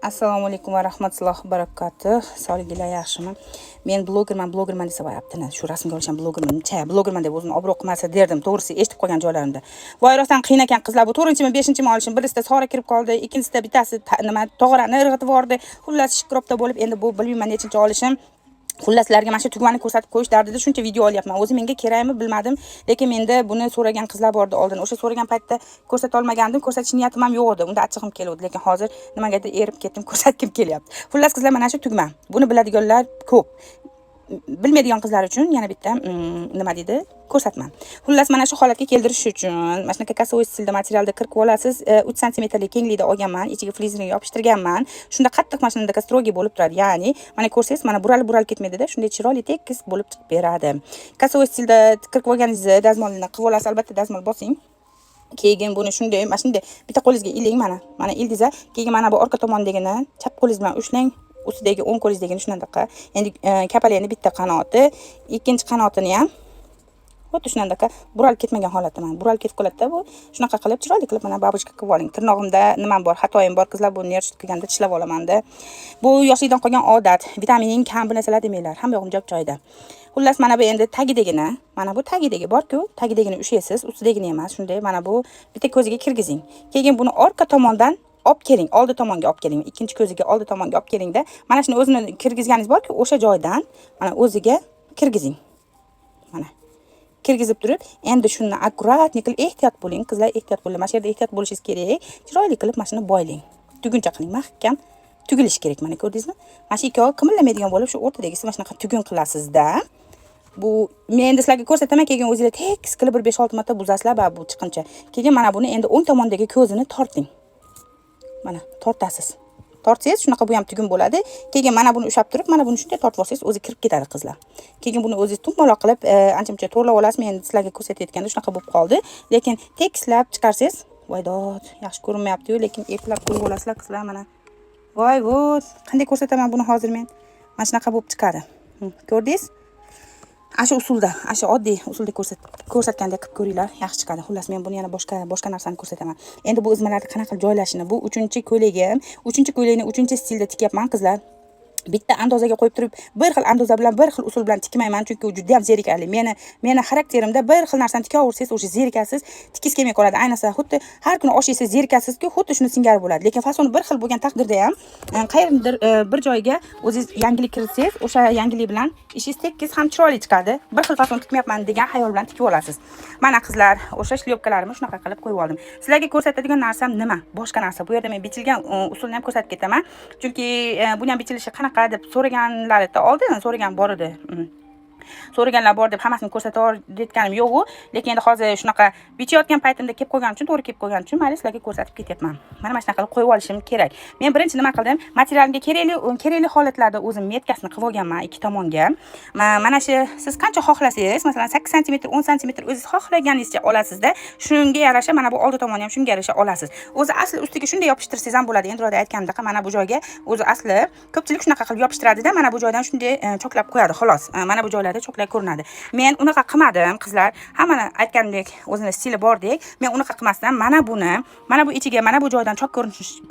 Assalomu alaykum va rahmatullohi va barakatuh. Sog'liginglar yaxshimi? Men blogerman desa voyaptini. Shu rasmga olisham blogerman deb o'zimni obro' qilmasa derdim. To'g'risi eshitib qolgan joylarimda. Voy rostdan qiyin ekan qizlar. Bu 4-mi, 5-mi olishim. Birisida sora kirib qoldi, ikkinchisida bittasi nima tog'orani irg'itib yubordi. Xullas shikropda bo'lib, endi bu bilmayman nechinchi olishim. Xullas sizlarga mana shu tugmani ko'rsatib qo'yish dardida shuncha video olyapman. O'zi menga kerakmi bilmadim, lekin menda buni so'ragan qizlar bor edi oldin. O'sha so'ragan paytda ko'rsata olmagandim, ko'rsatish niyatim ham yo'q edi. Unda achchig'im keldi, lekin hozir nimagadir erib ketdim, ko'rsatgim kelyapti. Xullas qizlar, mana shu tugma. Buni biladiganlar ko'p. Bilmaydigan qizlar uchun yana bitta nima deydi ko'rsatma. Xullas mana shu holatga keldirish uchun mana shunaqa kasovoy stilda materialda kirib olasiz. 3 santimetrlik kenglikda olganman, ichiga flizering yopishtirganman. Shunda qattiq mashinada strogi bo'lib turadi. Ya'ni mana ko'rsangiz, mana buralib ketmaydi-da, shunday chiroyli tekis bo'lib chiqib beradi. Kasovoy stilda kirib olganingizni dazmolni qilib olasiz, albatta dazmol bosing. Keyin buni shunday bitta qo'lingizga iling mana ildingizga, keyin mana bu orqa tomondagini chap qo'lingiz bilan ushlang. Ustidagi o'ng qo'lingizdagini shunaqa. Endi kapalani bitta qanoti, ikkinchi qanotini ham xuddi shunaqa buralib ketmagan holatda mana buralib ketib qoladi-da bu. Shunaqa qilib chiroyli qilib mana babushka qilib oling. Tirnog'imda nimam bor, xatoyim bor qizlar, buni nersh qilganda tishlab olaman-da. Bu yoshlikdan qolgan odat. Vitamining kam bu narsalar demanglar. Hamma yo'g'im joyida. Xullas mana bu endi tagidagini, mana bu tagidagi bor-ku, tagidagini ushlaysiz, ustidagini emas. Shunday mana bu bitta ko'ziga kirgizing. Keyin buni orqa tomondan olib keling, oldi tomonga olib keling. Ikkinchi ko'ziga oldi tomonga olib keling-da. Mana shuni o'zini kirgizganingiz bor-ku, o'sha joydan mana o'ziga kirgizing. Mana kirgizib turib, endi shuni akkuratni qilib ehtiyot bo'ling, qizlar, ehtiyot bo'ling. Mana shu yerda ehtiyot bo'lishingiz kerak. Chiroyli qilib mana shuni boylang. Tuguncha qiling, mahkam tugilish kerak. Mana ko'rdingizmi? Mana shu ikkovi qimirlamaydigan bo'lib, shu o'rtadagisi mana shunaqa tugun qilasizda. Bu men endi sizlarga ko'rsataman, keyin o'zingizlar tekis qilib 5-6 marta buzasizlar va bu chiqincha. Keyin mana buni endi o'ng tomondagi ko'zini torting. Mana tortasiz. Tortsangiz shunaqa bu ham tugun bo'ladi. Keyin mana buni ushab turib, mana buni shunday tortib olsangiz o'zi kirib ketadi qizlar. Keyin buni o'zingiz tumaloq qilib, ancha-muncha to'g'rilab olasiz. Men sizlarga ko'rsatayotganda shunaqa bo'lib qoldi. Lekin tekislab chiqarsangiz, voydod, yaxshi ko'rinmayapti-yu, lekin eplab qo'yib olasizlar qizlar mana. Voy, qanday ko'rsataman buni hozir men? Mana shunaqa bo'lib chiqadi. Ko'rdingiz? Ashu usulda, ashu oddiy usulda ko'rsatgandek qilib ko'ringlar, yaxshi chiqadi. Xullas, men buni yana boshqa narsani ko'rsataman. Endi bu izmalarni qanaqa qilib joylashini, bu 3-chi ko'ylagim. 3-chi ko'ylakni 3-chi stilda tikyapman qizlar. Bitta andozaga qo'yib turib, bir xil andoza bilan, bir xil usul bilan tikmayman, chunki u juda ham zerikarli. Meni xarakterimda bir xil narsani tikaversangiz, o'sha zerikasiz, tikiz kelmay qoladi. Ayniqsa, xuddi har kuni osh yesiz zerikasiz-ku, xuddi shuni singari bo'ladi. Lekin fasoni bir xil bo'lgan taqdirda ham, qayerdir bir joyga o'zingiz yangilik kiritsangiz, o'sha yangilik bilan ishingiz tekis ham chiroyli chiqadi. Bir xil fason tikmayapman degan xayol bilan tikib olasiz. Mana qizlar, o'sha shlyopkalarimni shunaqa qilib qo'yib oldim. Sizlarga ko'rsatadigan narsam nima? Boshqa narsa. Bu yerda men bichilgan usulni ham ko'rsatib ketaman. Chunki buni ham bichilishi qanaqa deb so'raganlarida oldin so'ragan bor edi. So'raganlar bor deb hammasini ko'rsatayotganim yo'q-ku, lekin endi hozir shunaqa bichayotgan paytimda kelib qolganim uchun, to'g'ri kelib qolganim uchun mayli sizlarga ko'rsatib ketyapman. Mana shunaqa qilib qo'yib olishim kerak. Men birinchi nima qildim? Materialimga kerakli holatlarda o'zim metkasini qilib olganman ikki tomonga. Mana shu siz qancha xohlasangiz, masalan 8 sm, 10 sm o'zingiz xohlaganingizcha olasizda. Shunga yarasha mana bu oldi tomoni ham shunga yarasha olasiz. O'zi asli ustiga shunday yopishtirsangiz ham bo'ladi. Endi ro'da aytganimdek, mana bu joyga o'zi asli ko'pchilik shunaqa qilib yopishtiradida, mana bu joydan shunday choklab qo'yadi, xolos. Mana bu joylarda choklab ko'rinadi. Men unaqa qilmadim, qizlar. Hammani aytgandek, o'zini stili bordek, men unaqa qilmasdan mana bu ichiga, mana bu joydan chok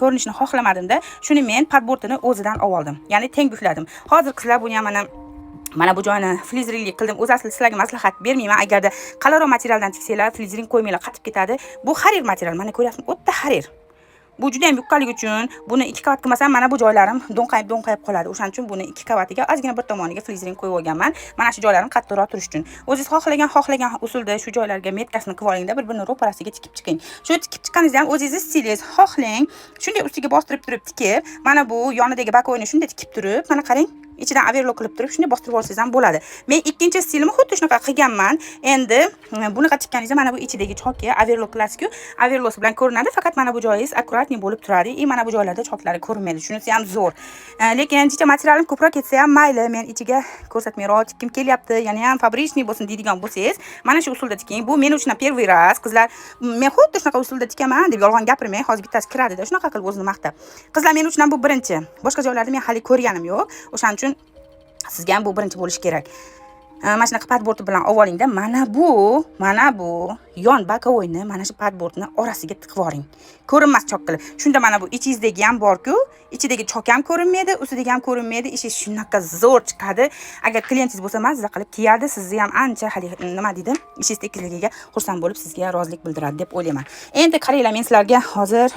ko'rinishni xohlamadim-da, shuni men padbortini o'zidan oldim. Ya'ni teng bukladim. Hozir qizlar buni ham mana bu joyini flizringlik qildim. O'zi asli sizlarga maslahat bermayman. Agarda qalinroq materialdan tiksanglar, flizring qo'ymanglar, qatib ketadi. Bu harir material. Mana ko'ryapsizmi? O'ta harir. Bu juda ham yuqqanligi uchun buni 2 qavat qilmasam mana bu joylarim do'nqayib qoladi. O'shaning uchun buni 2 qavatiga ozgina bir tomoniga flizring qo'yib olganman. Mana shu joylarim qattiqroq turish uchun. O'zingiz xohlagan usulda shu joylarga metkasini qilib olingda, bir-birini ro'parasiga tikib chiqing. Shu tikib chiqqaningizda ham o'zingiz stilingiz xohlang, shunday ustiga bostirib turib tikib, mana bu yonidagi bakoyni shunday tikib turib, mana qarang, ichidan overlock qilib turib shunday bostirib olsangiz ham bo'ladi. Men ikkinchi stilimni xuddi shunaqa qilganman. Endi bunaqa tikkaningizda mana bu ichidagi chokka overlock qilasiz-ku, overlock bilan ko'rinadi, faqat mana bu joyingiz akkuratni bo'lib turadi. Mana bu joylarda choklari ko'rinmaydi. Shunisi ham zo'r. Lekin ancha materialim ko'proq ketsa ham mayli, men ichiga ko'rsatmayroq tikkim kelyapti, yana ham fabrichniy bo'lsin deydigan bo'lsangiz, mana shu usulda tiking. Bu men uchun первый раз, qizlar. Men xuddi shunaqa usulda tikaman deb yolg'on gapirmang. Hozir bittasi kiradi-da, shunaqa qilib o'zini maqtab. Qizlar, men uchun bu birinchi. Boshqa joylarda men hali ko'rganim yo'q. O'shaning uchun sizga ham bu birinchi bo'lishi kerak. Mana shunaqa padborti bilan olingda, mana bu yon bakovoyni mana shu padbortni orasiga tiqib oling. Ko'rinmas chok qilib. Shunda mana bu ichingizdagi ham bor-ku, ichidagi chok ham ko'rinmaydi, ustidagi ham ko'rinmaydi. Ishi shunaqa zo'r chiqadi. Agar klientingiz bo'lsa, mazza qilib kiyadi, sizni ham ancha hali nima deydi, ishingiz tekizligiga xursand bo'lib, sizga rozilik bildiradi deb o'ylayman. Endi qaranglar, men sizlarga hozir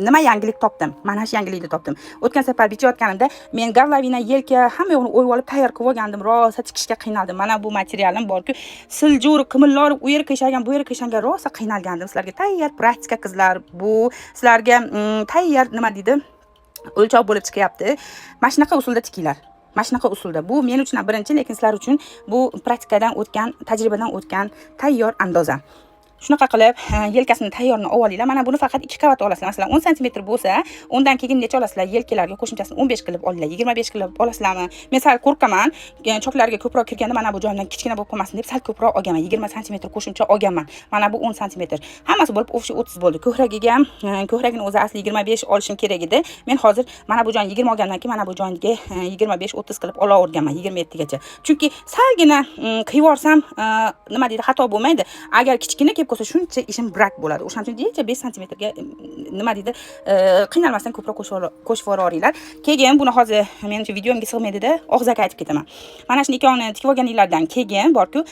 nima yangilik topdim. Mana shu yangilikni topdim. O'tgan safar bichayotganimda men garlavina, yelka hamma yo'qni o'yib olib tayyor qilib olgandim. Rosa tikishga qiynaldim. Mana bu materialim bor-ku, siljur, qimillor, u yerga qishagan, bu yerga qishagan rosa qiynalgandim. Sizlarga tayyor praktika qizlar, bu sizlarga tayyor nima deydi, o'lchov bo'lib chiqyapti. Mana shunaqa usulda tikinglar. Mana shunaqa usulda. Bu men uchun birinchi, lekin sizlar uchun bu praktikadan o'tgan, tajribadan o'tgan tayyor andoza. Shunaqa qilib yelkasini tayyorni olinglar. Mana buni faqat 2 qavat olasizlar. Masalan 10 sm bo'lsa, undan keyin necha olasizlar? Yelkalarga qo'shimchasini 15 qilib olinglar. 25 qilib olasizlarmi? Men sal qo'rqaman. Choklarga ko'proq kirganda mana bu joydan kichkina bo'lib qolmasin deb sal ko'proq olganman. 20 sm qo'shimcha olganman. Mana bu 10 sm. Hammasi bo'lib 30 bo'ldi. Ko'kragiga ham, ko'kragini o'zi asli 25 olishim kerak edi. Men hozir mana bu joyni 20 olgandan keyin mana bu joyga 25-30 qilib olaverganman 27 gacha. Chunki salgina qiyib olsam, nima deydi, xato bo'lmaydi. Agar kichkina qolsa shuncha ishim brak bo'ladi. O'shaning uchun deycha 5 sm ga nima deydi, qiynalmasdan ko'proq qo'shib yuboringlar. Keyin buni hozir menimcha videomga sig'maydi-da, og'zaga aytib ketaman. Mana shuni ikkovini tikib olganinglardan keyin borku,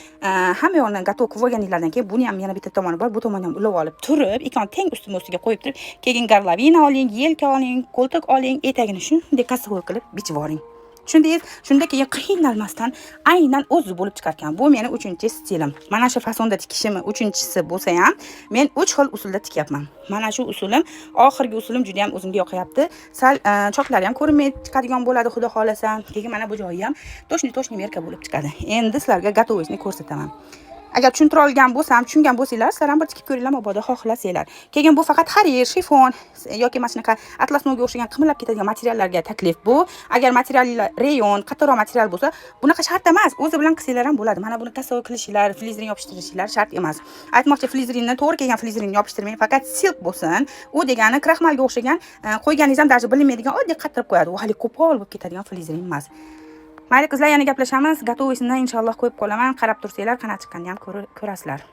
hamma yo'lni gatov qilib olganinglardan keyin buni ham yana bitta tomoni bor. Bu tomonni ham ulab olib turib, ikkovini teng ustma-ustiga qo'yib turib, keyin garlavina oling, yelka oling, qo'ltiq oling, etagini shunday kasavoy qilib bichib yuboring. Tushundingiz? Shunda keyin qiynalmasdan aynan o'zi bo'lib chiqar ekan. Bu meni 3-stilim. Mana shu fasonda tikishim 3-chisi bo'lsa ham, men 3 xil usulda tikyapman. Mana shu usulim, oxirgi usulim juda ham o'zimga yoqyapti. Sal choklari ham ko'rinmay chiqadigan bo'ladi, xudo xolasa. Keyin mana bu joyi ham to'shni merka bo'lib chiqadi. Endi sizlarga gatovoyni ko'rsataman. Agar tushuntira olgan bo'lsam, tushungan bo'lsanglar, sizlar ham bir tikib ko'ringlar, mabodo xohlasanglar. Keyin bu faqat harir, shifon yoki mana shunaqa atlas nogga o'xshagan qimillab ketadigan materiallarga taklif bu. Agar materiallar rayon, qattiqroq material bo'lsa, bunaqa shart emas. O'zi bilan qilsanglar ham bo'ladi. Mana buni kasaga qilishinglar, flizering yopishtirishinglar shart emas. Aytmoqchi, flizerinni to'g'ri kelgan flizerinni yopishtirmang, faqat silk bo'lsin. U degani kraxmalga o'xshagan, qo'yganingiz ham даже bilinmaydigan oddiy qattirib qo'yadi. U hali qo'pol bo'lib ketadigan flizering emas. Mayli qizlar, yana gaplashamiz. Gatovoysini inshaalloh qo'yib qolaman. Qarab tursanglar, qanaqa chiqqanini ham ko'rasizlar.